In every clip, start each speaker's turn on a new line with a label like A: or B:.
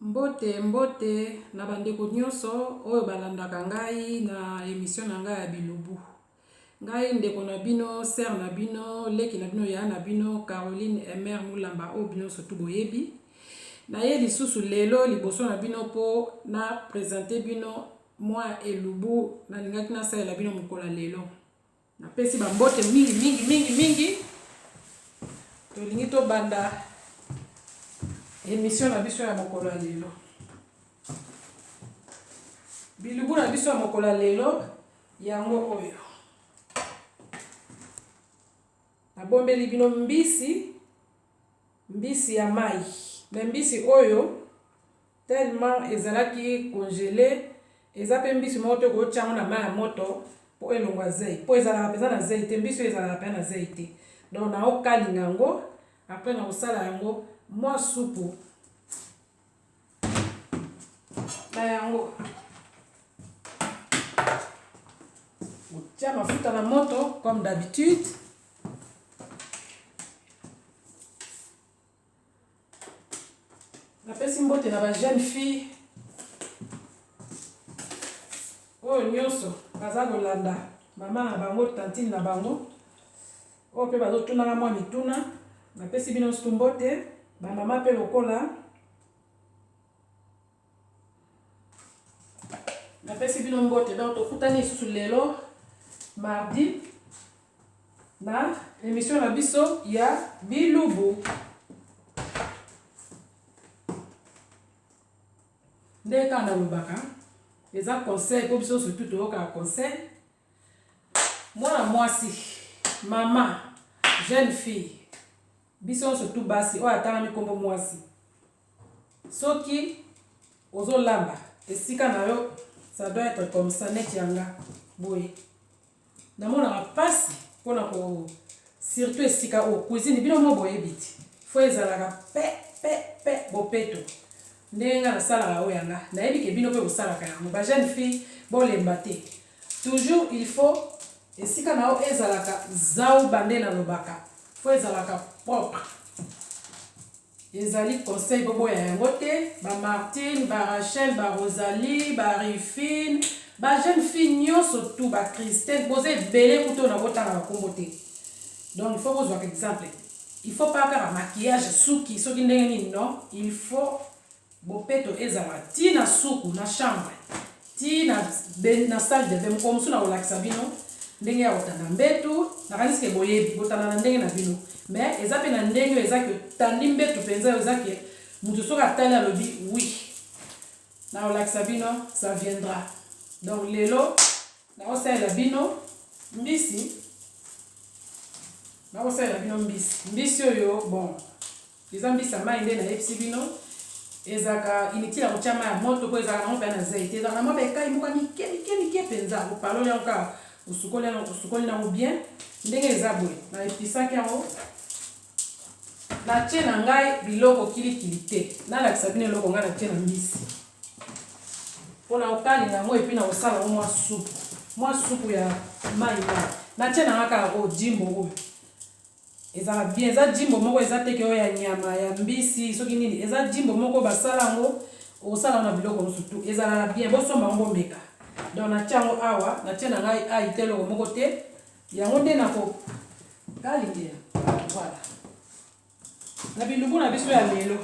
A: Mbote mbote na bandeko nyonso oyo balandaka ngai na émission na ngai ya bilubu. Ngai ndeko na bino, sœur na bino, leki na bino, ya na bino, Caroline Emer Mulamba oyo bino surtout boyebi. Na ye lisusu lelo liboso na bino po na présenter bino moi elubu na lingaki na salela bino mukola lelo. Na pesi ba mbote mingi. Tolingi to banda émission na biso ya mokolo ya lelo. Bilubu na biso ya mokolo ya lelo yango oyo. Nabombeli bino mbisi ya mai. Mais mbisi oyo tellement ezalaki congelé, eza pe mbisi moko to ko tiango na mai ya moto po elongwa zei. Po ezalaka peza na zei te, mbisi ezalaka pe na zei te. Donc na okalinga yango, après na osala yango mwa supu na yango. Otia mafuta na moto comme d'habitude. Napesi mbote na ba jeune fille oyo nyonso baza kolanda mama na bango, tantine na bango oyo mpe bazotunaka mwa mituna. Napesi bino sutu mbote bamama mpe lokola. Napesi bino mbote. Donc tokutani lisusu lelo mardi na émission na biso ya bilubu. Nde ka na lobaka eza conseil po biso surtout toyoka conseil. Mwana mwasi, mama, jeune fille, biso surtout basi oyo atangami kombo mwasi, soki ozolamba esika na yo ça doit être comme ça neti yanga boye. Namonaka pasi mpona ko surtout esika o cuisine bino mo boyebi ti fo ezalaka pe bopeto. Ndenga na salaka oyo yanga nayebi ke bino mpe bosalaka yango. Ba jeune fille bolemba te, toujours il faut esika na yo ezalaka zau bande na lobaka, fo ezalaka propre. Ezali conseil bobo ya yango te. Ba Martine, ba Rachel, ba Rosalie, ba Rifine, ba jeune fille nyonso tout, ba Christelle, boze belé kuto na botanga bakombo te. Donc il faut vous voir exemple. Il faut pas faire un maquillage suki soki ndenge nini, non, il faut bopeto ezala ti na suku na chambre ti na salle de bain comme suna olakisa bino ndenge ya otanda mbetu nakanisi ke boyebi botanda na ndenge na bino. Mais eza pe na ndenge eza ke tandi mbetu penza eza ke mutu soki atali alobi oui na olakisa bino ça viendra. Donc lelo na osalela bino mbisi, na osalela bino mbisi oyo bon eza mbisi ya mai nde nayebisi bino. Ezaka inutile ya kotia mai ya moto po ezaka nango mpe na zei te. Ezaka nango mpe ekai moka mike penza opaloli yango kaka osukoli nango bien ndenge eza boye. Na episaki yango natie na ngai biloko kilikili te. Nalakisa bino eloko ngai natie na mbisi mpona okalinga yango epi na kosala yango mwa supu ya mai mai. Natie na ngai kaka o jimbo oyo ezala bien. Eza jimbo moko eza teke oyo ya nyama ya mbisi soki nini, eza jimbo moko basala yango osala na biloko mosusu tu ezala bien. Bosomba yango meka. Donc natia yango awa, natia na ngai ai te eloko moko te yango nde nako kalingia. Voilà, na bilubu na biso ya lelo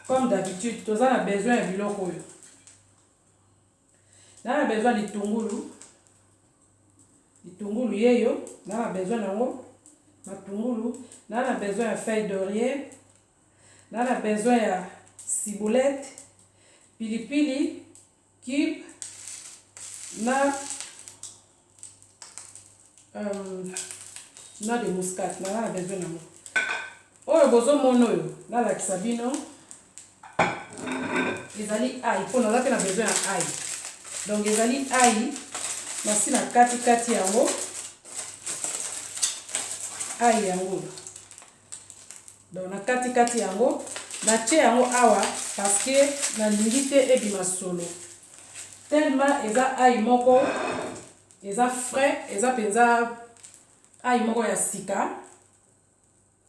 A: comme d'habitude toza na besoin ya biloko oyo. Na besoin litungulu yeyo, na besoin nango matungulu, na besoin ya feuille d'oreiller, na besoin ya ciboulette, pilipili cube, na de muscade na besoin nango. Oyo bozomona oyo nalakisa bino ezali ai mpona oza pe na besoin ya ai. Donc ezali ai nasi na kati yango ai yango. Donc na kati yango natie yango awa parce que nalingi te ebima solo tellement eza ai moko eza frais, eza penza ai moko ya sika.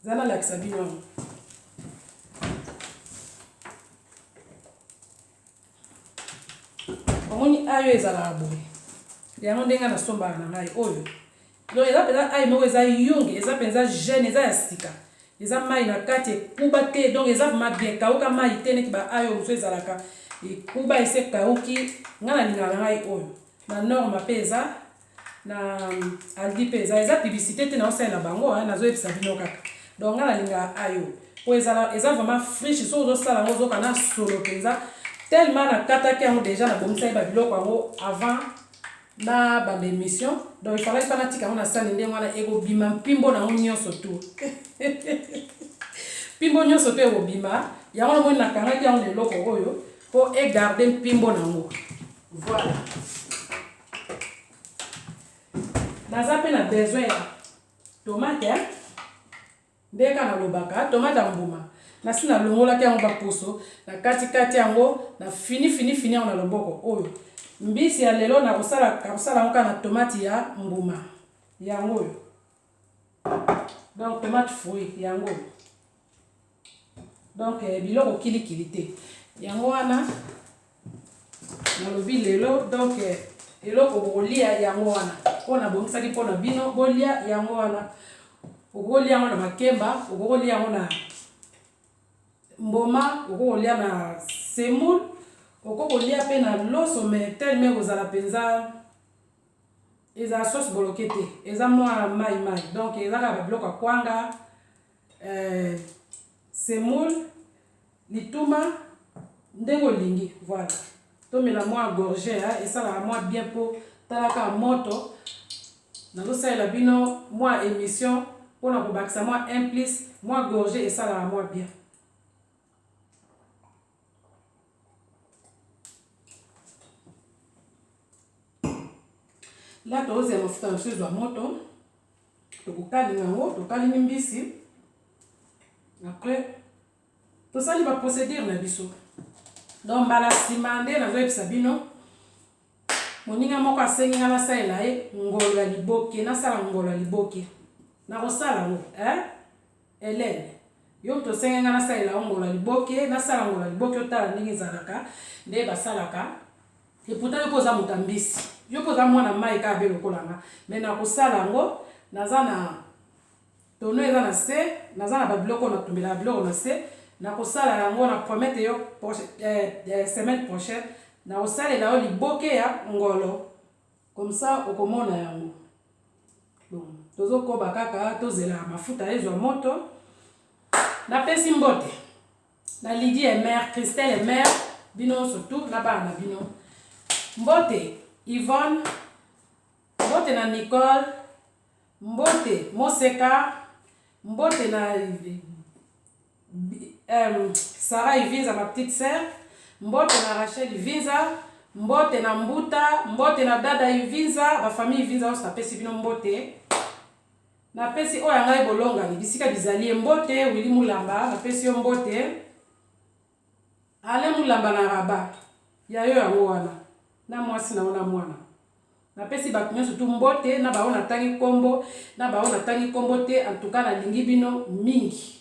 A: Zana lakisa bino. omoni ayo ezalaka boye yango ndenge nasombaka na ngai oyo donc eza mpenza ayi moko eza yonge eza mpenza jeune eza ya sika eza mai na kati ekuba te donc eza vraiment bien kauka mai te neti baayo mosusu ezalaka ekuba ese kauki ngai nalingaka na ngai oyo na norme mpe eza na aldi mpe eza publicité te naosalela bango nazoyebisa bino kaka donc ngai nalingaka ayo po eza vraiment friche so ozosala yango ozoka na solo mpenza tellement nakataki yango déjà nabomisaki babiloko yango avant na bande émission donc il fallait pas natika yango na sani ndenge wana ekobima mpimbo nango nyonso tu mpimbo nyonso tu ekobima yango namoni nakangaki yango leloko oyo po egarde mpimbo nango voilà naza mpe na besoin ya tomate ndeka nalobaka tomate ya mbuma nasi nalongolaki yango baposo na katikati yango na fini yango na loboko oyo mbisi ya lelo nakosala yango kaka na tomate ya mbuma yango oyo donc tomate fruit yango oyo donc biloko kilikili te yango wana nalobi lelo donc eloko bolia yango wana mpona bongisaki mpona bino bolia yango wana okolia yango na makemba okolia yango na mboma okolia na semoule okolia mpe na loso mais tellement kozala mpenza eza sauce boloke te eza mwa mai donc eza kaka babiloko ya kwanga semoule lituma ndenge olingi voilà tomela mwa gorge esalaka mwa bien mpo talaka moto nazosalela bino mwa émission mpona kobakisa mwa implice mwa gorge esalaka mwa bien la tozela mafuta na ezwa moto tokokalinga yango tokalingi mbisi après tosali baprocédure na biso donc mbala nsima nde nazoyebisa bino moninga moko asengi nga nasalela ye ngolo ya liboke nasala ngolo ya liboke nakosala yango Hélène yo tosengi nga nasalela yo ngolo ya liboke nasala ngolo ya liboke otala ndenge ezalaka nde basalaka eputa yo mpo oza moto ya mbisi yo mpo oza mwana mai kaka be lokolanga me nakosala yango naza na tono eza na se naza na babiloko natumbelaka biloko na se nakosala yango na promete yo semaine prochaine nakosalela yo liboke ya ngolo comme ça okomona yango bon tozokoba kaka tozela mafuta ezwa moto napesi mbote na Lydie et mère Christelle et mère bino surtout na bana bino mbote Yvonne mbote na Nicole mbote Moseka mbote na Sarah Ivinza ma petite sœur mbote na Rachel Ivinza mbote na Mbuta mbote na dada Ivinza ba famille Ivinza osa pesi bino mbote na pesi oya ngai bolonga ni bisika bizali mbote Willy Mulamba na pesi yo mbote ale Mulamba na Rabat ya yo yango wana na mwasi na ona mwana na pesi bato nyonso tu mbote na baona tangi kombo na baona tangi kombo te en tout cas na lingi bino mingi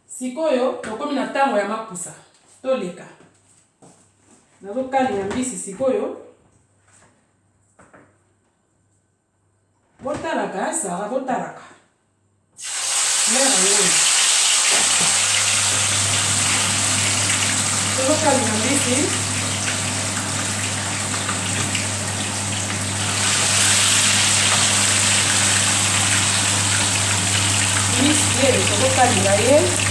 A: sikoyo tokomi na tango ya mapusa toleka nazokali ya mbisi sikoyo botalaka Sara botalaka mera ngoni tozokali ya mbisi mbisi tozokalinga ye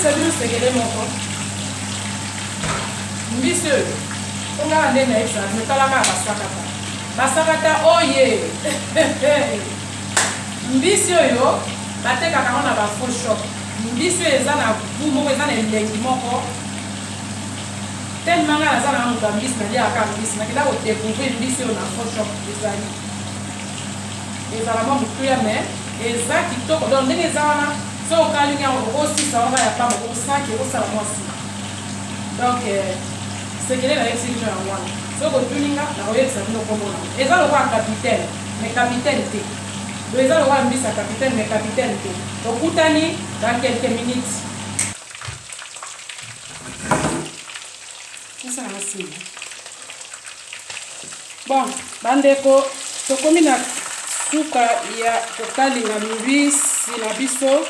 A: sabino segele moko mbisi oyo ongaka nde nayebisa metalaka basakata oye mbisi oyo batekaka ngo na bafaux shop mbisi oyo eza na bu moko eza na elengi moko tellement nga naza na moto ya mbisi naliaka mbisi nakenda kodécouvrir mbisi oyo na faux shop ezali ezala mwa motuya mais eza kitoko donc ndenge eza wana so okalingi yango okosisa wana ya pamba okosaki okosala mwasi donc sekele nayebisi bino yango wana soki otuninga nakoyebisa bino komona eza lokola capitaine mais capitaine te donc eza lokola mbisi ya capitaine mais capitaine te okutani dans quelques minutes. Ça va aussi. Bon, bandeko tokomi na suka ya kokalinga mbisi na biso.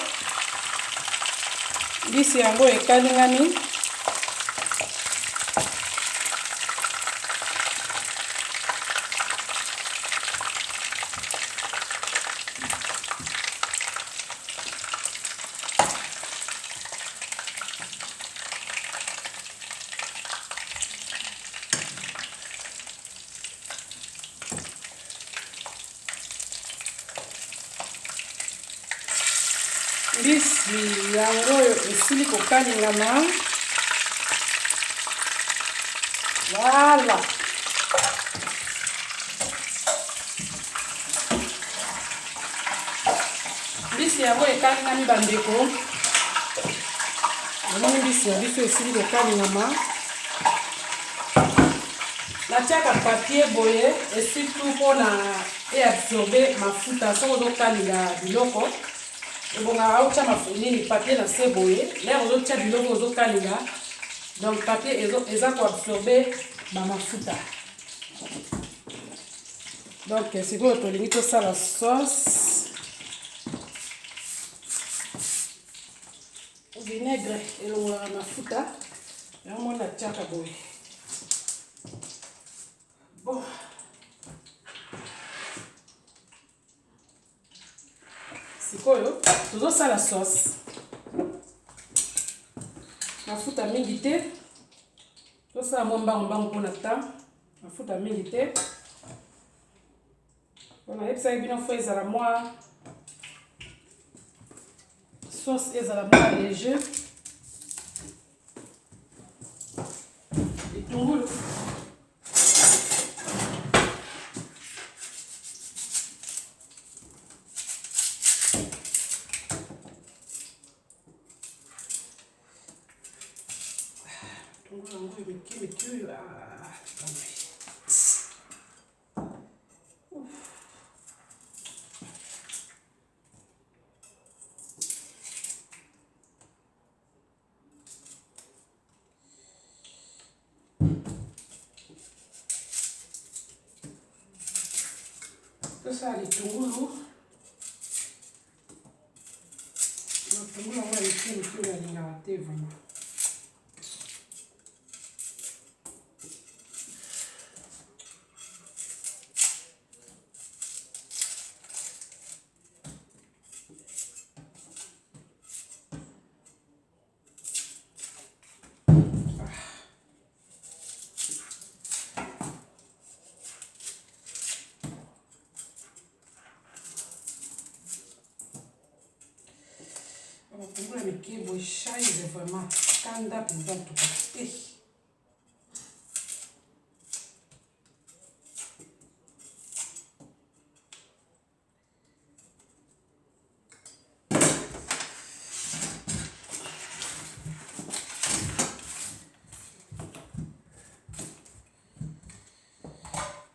A: Mbisi yango ekalingami. Mbisi yango esili kokalingama. Voilà. Mbisi yango ekalingami bandeko. Namoni mbisi ya biso esili kokalingama. Natiaka papier boye et surtout mpona absorber mafuta soki ozokalinga biloko. Ebonga autya mafunini papier na se boye lero ozotia biloko ozokalinga donc papier eza koabsorbe bamafuta. Donc sikoyo tolingi tosala sauce vinaigre elongolaka mafuta yango mona natiaka boye. Bon sikoyo tozosala sauce mafuta mingi te tosala mwa mbangu mpona ta mafuta mingi te mpona yebisaki bino fo ezala mwa sauce ezala mwa léger. Litungulu tosala litungulu yango aliki alingaka te vraiment. Matungulu mike boye shaize vraiment kanda mpenza ntuka te.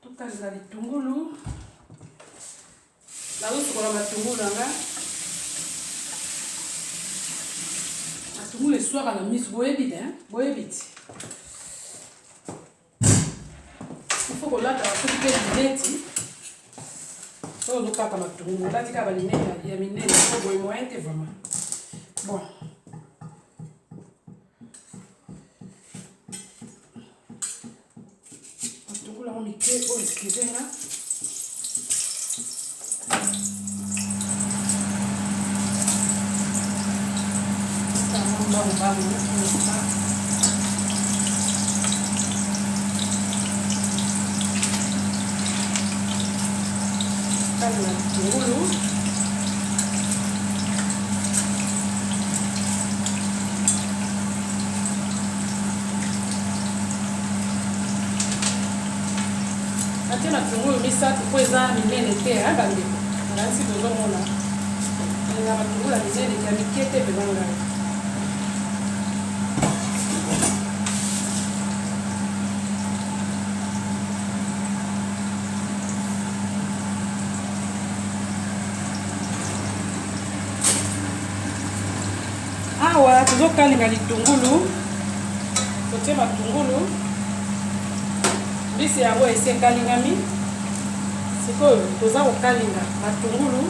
A: Tukaza litungulu nazosukola matungulu nanga matungulu eswaka na miso boyebite boyebite ifo kolata soki mpe lineti soki ozokata matungulu olati kaka balineti ya minene po boye moyen te vraiment. Bon matungulu yango mike oyo eskizenga matungulu atie matungulu misato po eza minene te ya bandeko ngansi tozomona eza matungulu ya minene ya mike te mpenza ngai. Awa tozokalinga litungulu, totie matungulu, mbisi yango esi ekalingami. Sikoyo toza kokalinga matungulu,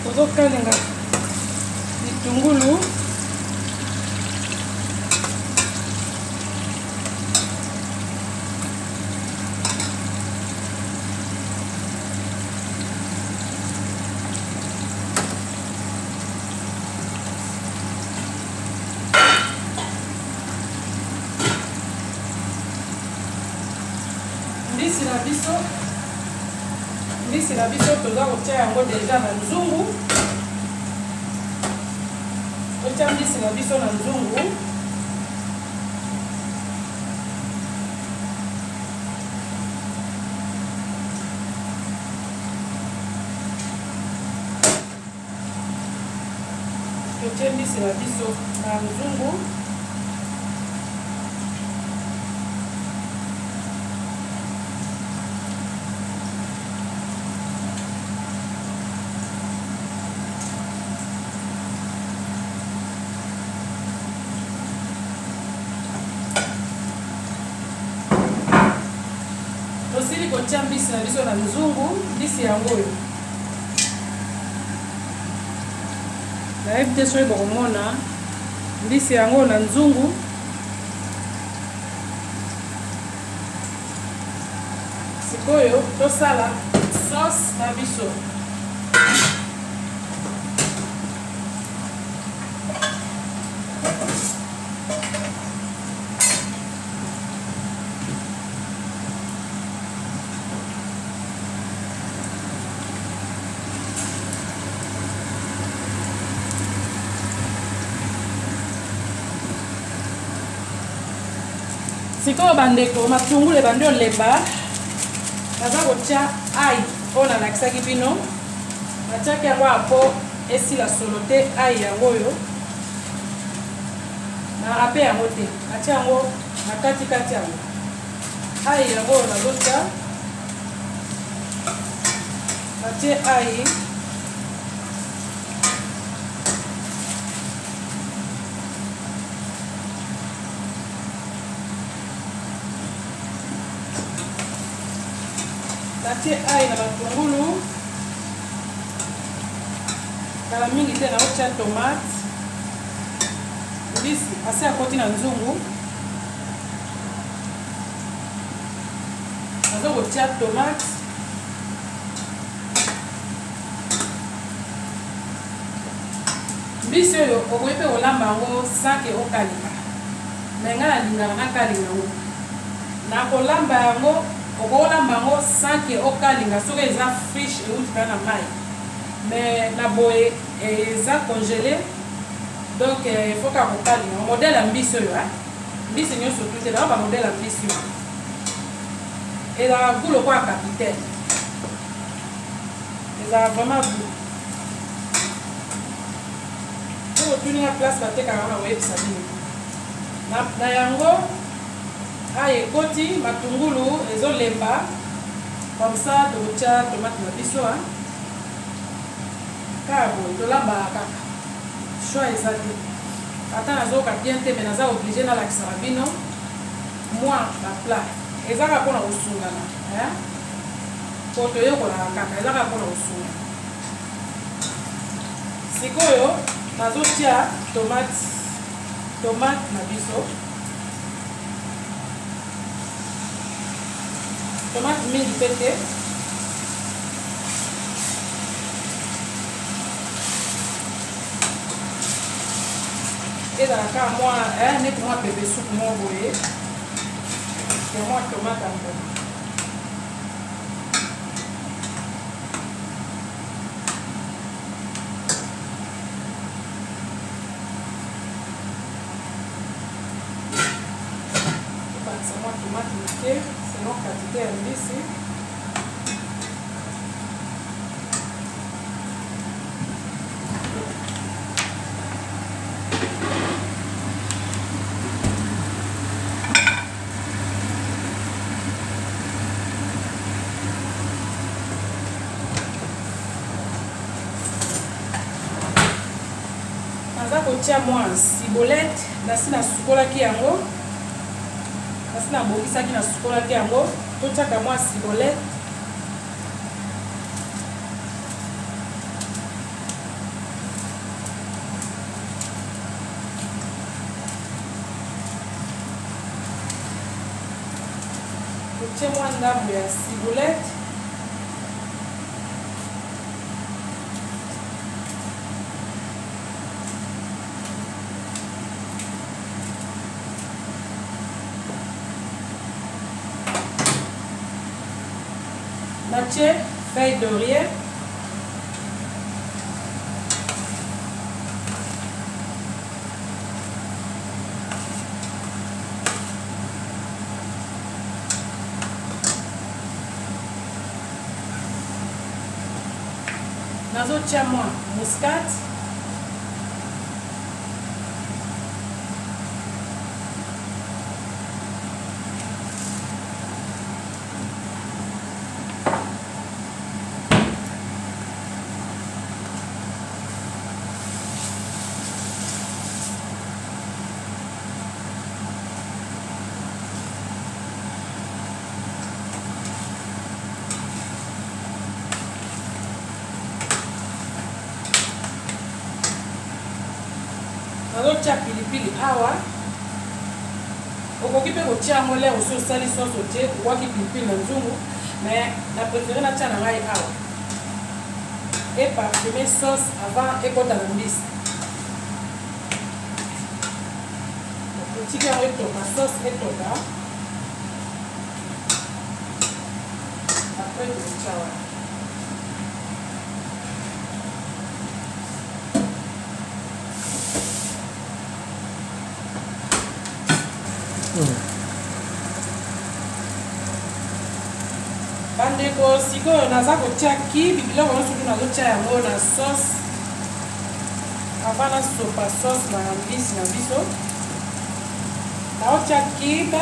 A: tozokalinga litungulu, mbisi na biso toza kotia yango deja na nzungu. Totia mbisi na biso na nzungu. Totia mbisi na biso na nzungu. Tosili kotia mbisi na biso na nzungu, mbisi yango oyo. Nayebi te soki bokomona mbisi yango na nzungu. Sikoyo tosala sauce na biso. Sikoyo bandeko matungulu ebandi olemba, naza kotia ai oyo nalakisaki bino. Natiaki yango apo esila solo te ai yango oyo. Na ape yango te, natia yango na katikati yango. Ai yango oyo nazotia, natie ai. Natie ai na matungulu. Kala mingi te na otia tomate. Mbisi ase akoti na nzungu. Nazo kotia tomate. Mbisi oyo okoki mpe kolamba yango sake okalinga. Me nga nalingaka nakalinga yango. Na kolamba yango okolamba yango sake okalinga soki eza friche euti mpe na mai. Mais na boye eza congelé, donc il faut ka kokalinga. Modèle ya mbisi oyo, mbisi nyonso tute na ba modèle ya mbisi oyo. Ezalaka goût lokola capitaine. Ezalaka vraiment goût. Pour otuni na place batekaka na oyebisa bino. Na yango ai ekoti matungulu ezolemba. Comme ça tokotia tomate na biso. Kaka boye tolamba kaka. Choix eza te. ata nazoka bien te, mais naza obligé nalakisaka bino mwa baplat ezaka mpona kosungana po toyekolaka kaka ezaka mpona kosunga. Sikoyo nazotia tomate na biso, tomate mingi pe te, ezalaka mwa neti mwa pepe soupe moko boye ya mwa tomate ya mboma. Tobakisa mwa tomate moke selon quantité ya mbisi. Naza kotia mwa cibolette nasi na sukolaki yango, nasi na bokisaki na sukolaki yango, totiaka mwa cibolette. Totie mwa ndambo ya cibolette. Natie feuille d'oreiller, nazotia mwa muscade, nazotia pilipili awa. Okoki pe kotia yango lere osi osali sauce otie okwaki pilipili na nzungu, mais na préféré natia na ngai awa eparfume sauce avant ekota na mbisi. Otiki yango etoka, sauce etoka, après tokotia wana. Bandeko sikoyo naza kotia kibi biloko nyonso tu nazotia yango na sauce avant nasopa sauce na mbisi na biso. Naotia kibe,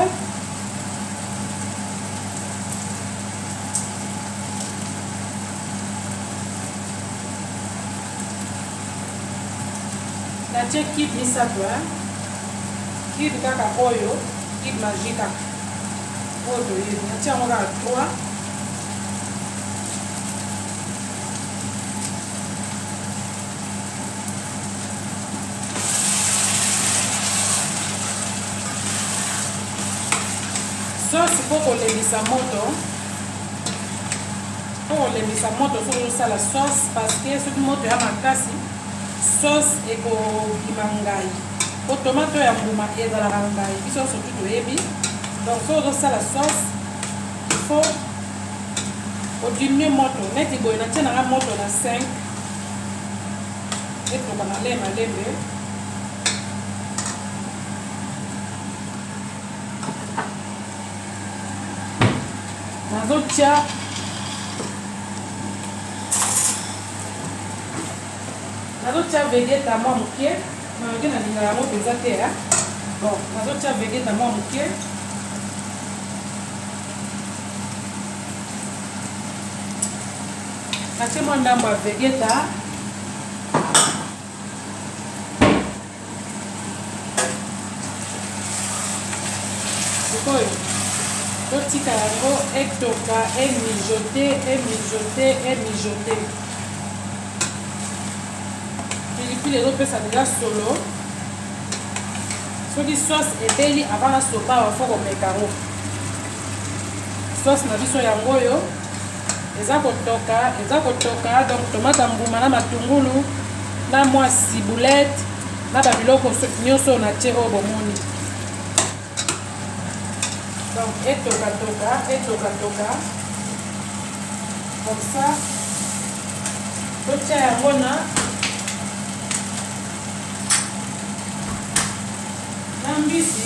A: natie kibe misato kibe kaka oyo kibe magique kaka oyo toyebi, natia yango kaka 3. Sauce pour kolemisa moto, soki osala sauce parce que soki moto ya makasi sauce ekobima ngai, po tomate ya mbuma ezalaka ngai biso nyonso toyebi. Donc soki ozosala sauce il faut odimier moto neti boye. Natia nanga moto na 5 etoka na malembe. Nazotia vegeta mwa moke, nayoki nalingaka yango mpenza te. Bon, nazotia vegeta mwa moke. Natie mwa ndambo ya vegeta. sikoyo totika yango etoka emijote. Pilipili ezopesa deja solo. Soki sauce ebeli avant na sopa wafo komeka yango. Sauce na biso yango oyo eza kotoka donc tomate mbuma na matungulu na mwa ciboulette na babiloko nyonso na tie oyo bomoni. Donc etoka comme ça totia yango na mbisi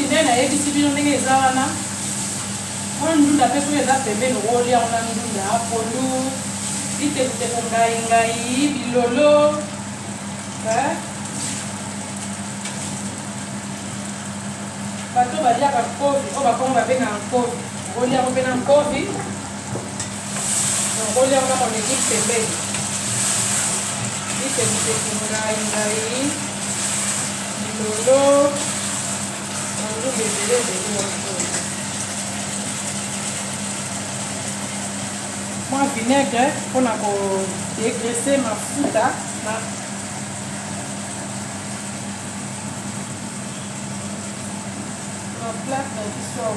A: nde nayebisi bino ndenge eza wana. Oyo ndunda mpe soki eza pembeni okolia yango na ndunda pondu bitekuteko ngai bilolo bato baliaka kovi oyo bakongo babengaka nkovi. Okolia yango mpe na nkovi okolia yango na monekiki pembeni bitekuteko ngai bilolo ondungu ebele mwa vinaigre mpona kodegrese mafuta na plate na biso.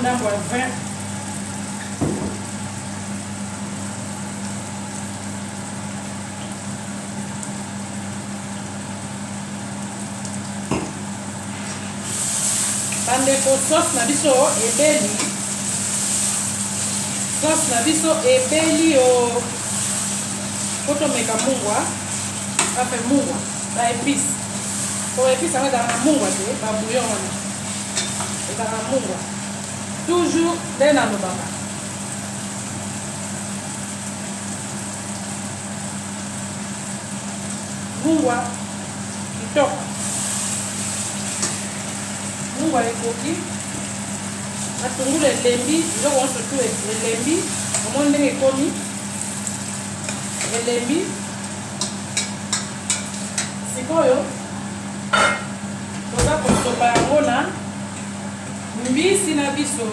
A: Ndambo ya 20 bandeko. Sauce na biso ebeli o kotomeka mungwa ape mungwa ba épice po épice anga na mungwa te ba bouillon wana ezala mungwa toujours nde nalobaka. Mungwa kitoko, mungwa ekoki matungulu elembi biloko nyonso tu elembi. Omoni ndenge ekomi elembi. Sikoyo toza kosopa yango na mbisi na biso.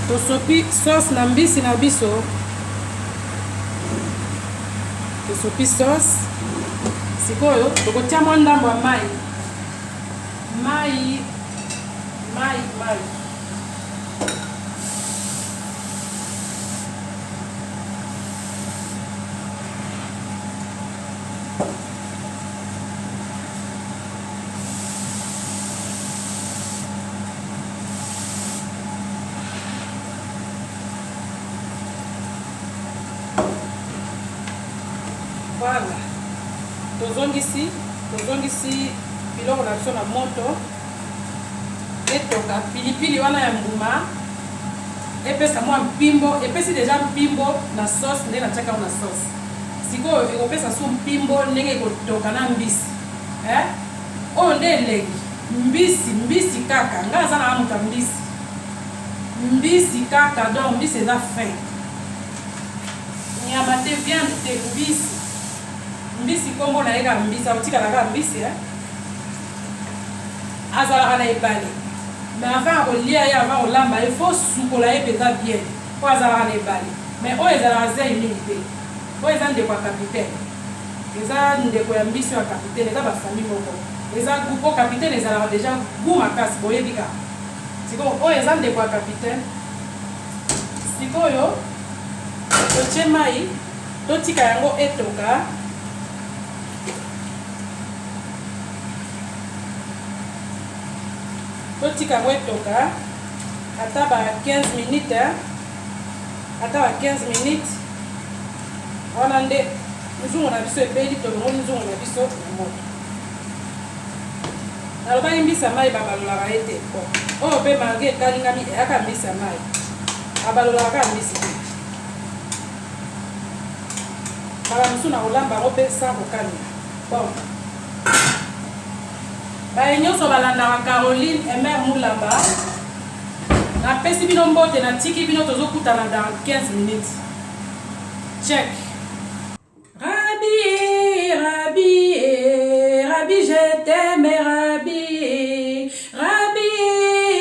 A: Tosopi sauce na mbisi na biso. Tosopi sauce. Sikoyo tokotia mwa ndambo ya mai. Voilà. Tozongisi biloko na biso na moto. Etoka pilipili wana ya mbuma epesa mwa mpimbo, epesi deja mpimbo na sauce ndenge natiaka na sauce. Sikoyo ekopesa su mpimbo ndenge ekotoka na mbisi. Oyo nde elengi mbisi kaka nga aza na amuka mbisi kaka. Donc mbisi eza fin, nyama te, viande te, mbisi kombo na yeka mbisi autikalaka mbisi azalaka na ebale. Mais avant kolia ye avant kolamba il faut sukola ye peza bien po azalaka na ebale. Mais oyo ezalaka zia mingi te. Oyo eza ndeko ya capitaine, eza ndeko ya mbisi ya capitaine, eza bafamille moko eza gupo capitaine ezalaka deja gu makasi boyebi kaka. Sikoyo oyo eza ndeko ya capitaine. Sikoyo totie mai totika yango etoka. Totika yango etoka ata ba 15 minutes, ata ba 15 minutes. Wana nde nzungu na biso ebeli tolongoli nzungu na biso na moto. Nalobaki mbisa mai babalolaka ete oyo mpe mange ekalingami eyaka mbisa mai abalolaka kaka mbisi te. Bala mosu na kolamba yango mpe sans kokalinga. Bon, baye nyonso balandaka Caroline Emer Mulamba, napesi bino mbote, natiki bino tozokutana dans 15 minutes. Check. Rabi, Rabi, Rabi, je t'aime, Rabi, Rabi,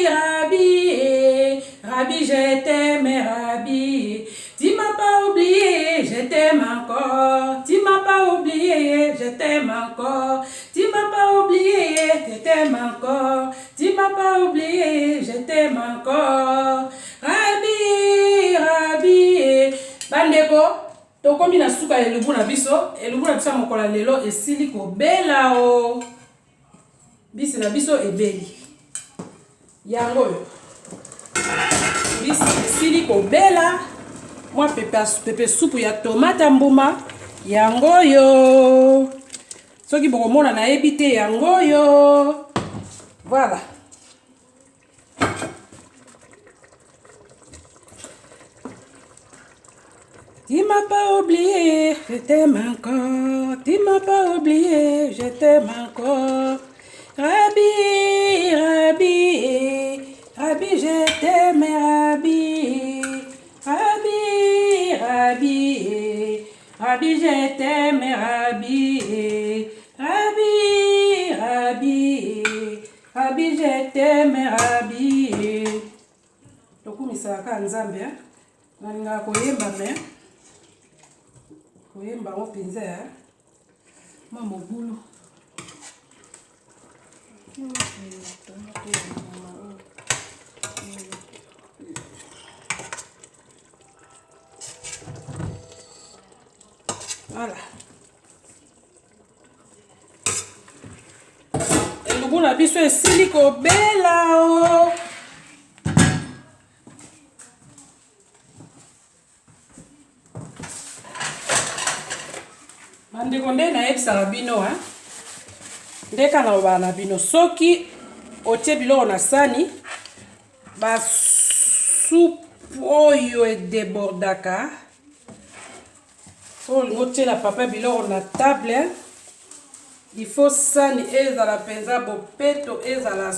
A: Rabi, Rabi, je t'aime, Rabi. Tu m'as pas oublié, je t'aime encore. Tu m'as pas oublié, je t'aime encore. Tu m'as pas oublié, je t'aime encore. Tu m'as pas oublié, je t'aime encore. Rabi, Rabi. Bandeko, tokomi na suka elubu na biso mokola lelo esili kobela o. Bisi na biso ebeli. Yango yo. Bisi esili kobela. Moi pepe soupe ya tomate mbuma yango yo. Soki bokomona na ebite yango yo. Voilà. Tu m'as pas oublié, je t'aime encore. Tu m'as pas oublié, je t'aime encore. Rabi, Rabi, Rabi, je t'aime, Rabi. Rabi, Rabi, Rabi, je t'aime, Rabi. Rabi, Rabi, Rabi, je t'aime, Rabi. Tokumisaka nzambe, nalinga koyemba me. Koyemba ngo pinze, mama mogulu. Voilà. Elubu na biso esili kobela o. Bandeko nde nayebisaka bino ndeka na loba na bino soki otie biloko na sani ba soupe oyo edebordaka. So ngotie la papa biloko na table, il faut sani ezala penza bopeto ezala